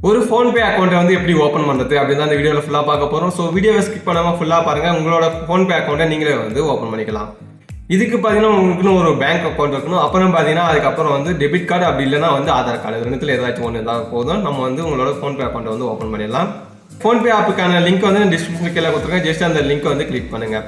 ஒரு PhonePe அக்கௌண்ட்டை வந்து எப்படி ஓப்பன் பண்ணுறது அப்படின்னு தான் இந்த வீடியோவில் ஃபுல்லாக பார்க்க போகிறோம். ஸோ வீடியோவை ஸ்கிப் பண்ணாமல் ஃபுல்லாக பாருங்கள். உங்களோட PhonePe அக்கௌண்ட்டை நீங்களே வந்து ஓப்பன் பண்ணிக்கலாம். இதுக்கு பார்த்தீங்கன்னா உங்களுக்குன்னு ஒரு பேங்க் அக்கௌண்ட் இருக்கணும். அப்புறம் பார்த்தீங்கன்னா அதுக்கப்புறம் வந்து டெபிட் கார்டு அப்படி இல்லைனா வந்து ஆதார் கார்டு ரெண்டுத்தில் ஏதாச்சும் ஒன்று இருந்தால் போதும். நம்ம வந்து உங்களோட PhonePe அக்கௌண்ட்டை வந்து ஓப்பன் பண்ணிடலாம். PhonePe ஆப்புக்கான லிங்க் வந்து டிஸ்கிரிப்ஷன் கீழே கொடுத்துருக்கேன். ஜஸ்ட் அந்த லிங்க் வந்து கிளிக் பண்ணுங்க.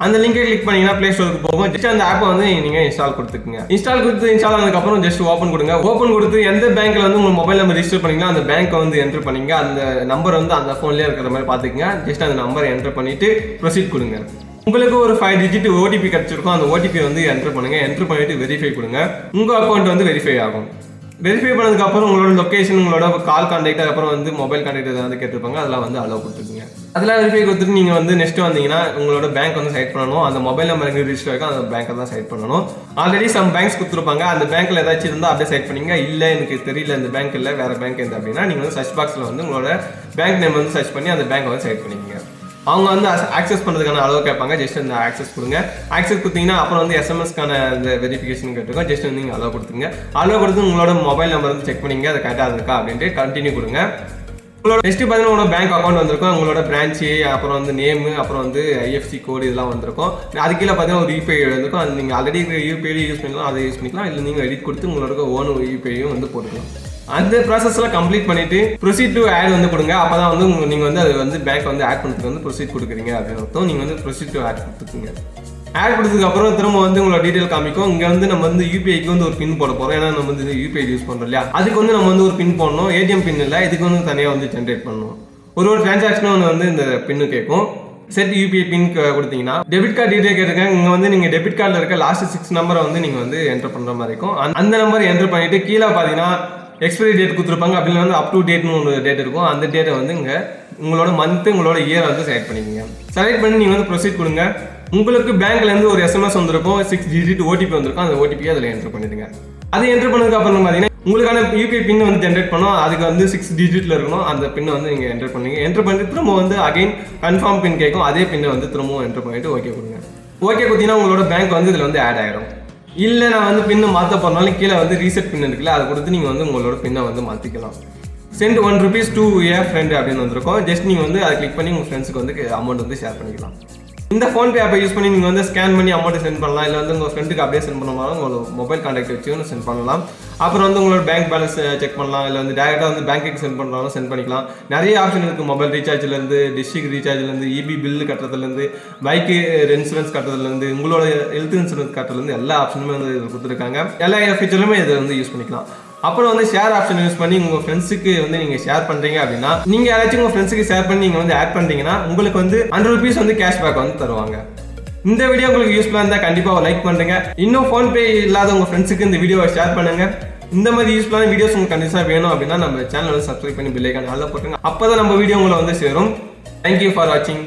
அந்த லிங்கை கிளிக் பண்ணீங்கன்னா பிளே ஸ்டோருக்கு போகும். ஜஸ்ட் அந்த ஆப்பை வந்து நீங்கள் இன்ஸ்டால் கொடுத்துக்குங்க. இன்ஸ்டால் ஆனதுக்கப்புறம் ஜஸ்ட் ஓப்பன் கொடுங்க. ஓப்பன் கொடுத்து எந்த பேங்க்ல வந்து உங்கள் மொபைல் நம்பர் ரிஜிஸ்டர் பண்ணீங்கன்னா அந்த பேங்க்கை வந்து என்ட்ரு பண்ணீங்க. அந்த நம்பர் வந்து அந்த ஃபோன்லேயே இருக்கிற மாதிரி பார்த்துக்குங்க. ஜஸ்ட் அந்த நம்பரை என்ட்ரு பண்ணிட்டு ப்ரொசீட் கொடுங்க. உங்களுக்கு ஒரு 5 டிஜிட் ஓடிபி கிடைச்சிருக்கும். அந்த ஓடிபி வந்து என்ட்ரு பண்ணுங்க. என்ட்ரு பண்ணிட்டு வெரிஃபை கொடுங்க. உங்கள் அக்கௌண்ட் வந்து வெரிஃபை ஆகும். வெரிஃபை பண்ணதுக்கு அப்புறம் உங்களோட லொகேஷன், உங்களோட கால் கான்டாக்ட், அப்புறம் வந்து மொபைல் கான்டாக்ட் ஏதாவது கேட்டிருப்பாங்க. அதெல்லாம் வந்து அலோவ் கொடுத்துருங்க. அதெல்லாம் வெரிஃபை கொடுத்துட்டு நீங்கள் வந்து நெக்ஸ்ட் வந்தீங்கன்னா உங்களோட பேங்க் வந்து சைட் பண்ணணும். அந்த மொபைல் நம்பர் எங்கே ரிஜிஸ்டர் ஆகும் அந்த பேங்க்கை தான் சைட் பண்ணணும். ஆல்ரெடி சம் பேங்க்ஸ் கொடுத்துருப்பாங்க. அந்த பேங்க்ல ஏதாச்சும் இருந்தால் அப்படியே சைட் பண்ணீங்க. இல்லை எனக்கு தெரியல இந்த பேங்க் இல்லை வேற பேங்க் எந்த அப்படின்னா நீங்கள் வந்து சர்ச் பாக்ஸில் வந்து உங்களோட பேங்க் நேம் வந்து சர்ச் பண்ணி அந்த பேங்க்கை வந்து சைட் பண்ணிக்கங்க. அவங்க வந்து ஆக்சஸ் பண்ணுறதுக்கான அளவு கேட்பாங்க. ஜஸ்ட் அந்த ஆக்சஸ் கொடுங்க. ஆக்சஸ் கொடுத்தீங்கன்னா அப்புறம் வந்து எஸ்எம்எஸ்க்கான இந்த வெரிஃபிகேஷன் கேட்டிருக்கோம். ஜஸ்ட் வந்து நீங்கள் அளவு கொடுத்துங்க. அளவு கொடுத்து உங்களோட மொபைல் நம்பர் வந்து செக் பண்ணிங்க. அது கரெக்டாக இருக்கா அப்படின்ட்டு கண்டினியூ கொடுங்க. உங்களோட நெக்ஸ்ட் பார்த்தீங்கன்னா உங்களோட பேங்க் அக்கௌண்ட் வந்திருக்கும். உங்களோட பிரான்ச்சு, அப்புறம் வந்து நேமு, அப்புறம் வந்து ஐஎஃப்சி கோடு இதெல்லாம் வந்திருக்கும். அது கீழே பார்த்தீங்கன்னா ஒரு யூபிஐ வந்திருக்கும். அது நீங்கள் ஆல்ரெடி யூபிஐ யூஸ் பண்ணிக்கலாம். அதை யூஸ் பண்ணிக்கலாம். இல்லை நீங்கள் எடிட் கொடுத்து உங்களோட ஓன் யூபிஐயும் வந்து போட்டுக்கலாம். அந்த ப்ராசஸ்லாம் கம்ப்ளீட் பண்ணிட்டு ப்ரொசீட் டு ஆட் வந்து கொடுங்க. அப்பதான் வந்து நீங்கள் வந்து அது வந்து பேங்க் வந்து ஆட் பண்ணுறதுக்கு வந்து ப்ரொசீட் கொடுக்குறீங்க அப்படின்னு அர்த்தம். நீங்கள் வந்து ப்ரொசீட் டு ஆட் கொடுத்துருக்கீங்க. ஆட் கொடுத்ததுக்கு அப்புறம் திரும்ப வந்து உங்களோட டீடைல் காமிக்கும். இங்கே வந்து நம்ம வந்து யூபிஐக்கு வந்து ஒரு பின் போட போகிறோம். ஏன்னா நம்ம வந்து யூபிஐ யூஸ் பண்ணுறோம் இல்லையா, அதுக்கு வந்து நம்ம வந்து ஒரு பின் போடணும். ஏடிஎம் பின் இல்லை, இதுக்கு வந்து தனியாக வந்து ஜென்ரேட் பண்ணணும். ஒரு டிரான்சாக்ஷனும் வந்து இந்த பின்னு கேட்கும். செட் யூபிஐ பின் கொடுத்தீங்கன்னா டெபிட் கார்டு டீடைல் கேட்டிருக்காங்க. இங்கே வந்து நீங்கள் டெபிட் கார்டில் இருக்க லாஸ்ட் 6 நம்பரை வந்து நீங்கள் வந்து என்டர் பண்ணுற மாதிரி இருக்கும். அந்த நம்பர் என்டர் பண்ணிட்டு கீழே பார்த்தீங்கன்னா எக்ஸ்பைரி டேட் கொடுத்துருப்பாங்க. அப்படின்னா வந்து அப் டு டேட்னு ஒரு டேட் இருக்கும். அந்த டேட்டை வந்து இங்கே உங்களோட மந்த்து, உங்களோட இயர் வந்து செலக்ட் பண்ணிக்கோங்க. செலக்ட் பண்ணி நீங்கள் வந்து ப்ரொசீட் கொடுங்க. உங்களுக்கு பேங்க்லேருந்து ஒரு எஸ்எம்எஸ் வந்திருக்கும். 6 டிஜிட் ஓடிபி வந்திருக்கும். அந்த ஓடிபியை அதில் என்டர் பண்ணிடுங்க. அது என்டர் பண்ணதுக்கு அப்புறம் பார்த்தீங்கன்னா உங்களுக்கான யூபிஐ பின் வந்து ஜென்ரேட் பண்ணோம். அதுக்கு வந்து 6 டிஜிட்டில் இருக்கணும். அந்த பின்னை வந்து நீங்கள் என்டர் பண்ணுங்க. என்டர் பண்ணிட்டு திரும்ப வந்து அகைன் கன்ஃபார்ம் பின் கேட்கும். அதே பின்னை வந்து திரும்பவும் என்டர் பண்ணிட்டு ஓகே கொடுங்க. ஓகே கொடுத்தீங்கன்னா உங்களோட பேங்க் வந்து இதில் வந்து ஆட் ஆகிடும். இல்லை நான் வந்து பின்னை மாற்ற போகிறனாலும் கீழே வந்து ரீசெட் பின் இருக்குல்ல, அதை கொடுத்து நீங்கள் வந்து உங்களோட பின்னை வந்து மாற்றிக்கலாம். சென்ட் ₹1 to a friend அப்படின்னு வந்திருக்கும். ஜஸ்ட் நீங்கள் வந்து அதை கிளிக் பண்ணி உங்கள் ஃப்ரெண்ட்ஸுக்கு வந்து அமௌண்ட் வந்து ஷேர் பண்ணிக்கலாம். இந்த PhonePe ஆப்பை யூஸ் பண்ணி நீங்கள் வந்து ஸ்கேன் பண்ணி அமௌண்ட் சென்ட் பண்ணலாம். இல்லை வந்து உங்கள் ஃப்ரெண்டுக்கு அப்படியே சென்ட் பண்ணலாம். உங்களோட மொபைல் கான்டாக்ட் வச்சு சென்ட் பண்ணலாம். அப்புறம் வந்து உங்களோட பேங்க் பேலன்ஸ் செக் பண்ணலாம். இல்லை வந்து டேரெக்டாக வந்து பேங்க்குக்கு சென்ட் பண்ணாலும் சென்ட் பண்ணிக்கலாம். நிறைய ஆப்ஷன் இருக்குது. மொபைல் ரீசார்ஜ்லேருந்து, டிஸ்ட்ரிக்ட் ரீசார்ஜ்லேருந்து, இபி பில்லு கட்டுறதுலேருந்து, பைக்கு இன்சூரன்ஸ் கட்டுறதுலேருந்து, உங்களோட ஹெல்த் இன்சூரன்ஸ் கட்டுறதுலேருந்து எல்லா ஆப்ஷனுமே வந்து இதில் கொடுத்துருக்காங்க. எல்லா ஃபீச்சருமே இதை வந்து யூஸ் பண்ணிக்கலாம். அப்புறம் வந்து ஷேர் ஆப்ஷன் யூஸ் பண்ணி உங்கள் ஃப்ரெண்ட்ஸுக்கு வந்து நீங்கள் ஷேர் பண்ணுறீங்க அப்படின்னா நீங்கள் யாராச்சும் உங்கள் ஃப்ரெண்ட்ஸுக்கு ஷேர் பண்ணி நீங்கள் வந்து ஆட் பண்ணுறீங்கன்னா உங்களுக்கு வந்து ₹100 வந்து கேஷ்பேக் வந்து தருவாங்க. இந்த வீடியோ உங்களுக்கு யூஸ்ஃபுல்லாக இருந்தால் கண்டிப்பாக லைக் பண்ணுங்க. இன்னும் PhonePe இல்லாத உங்கள் ஃப்ரெண்ட்ஸுக்கு இந்த வீடியோவை ஷேர் பண்ணுங்க. இந்த மாதிரி யூஸ்ஃபுல்லான வீடியோஸ் உங்களுக்கு கண்டிப்பாக வேணும் அப்படின்னா நம்ம சேனல் வந்து சப்ஸ்கிரைப் பண்ணி பெல் ஐகான் ஆல்ல போட்டுருங்க. அப்போ தான் நம்ம வீடியோ உங்களை வந்து சேரும். தேங்க்யூ ஃபார் வாட்சிங்.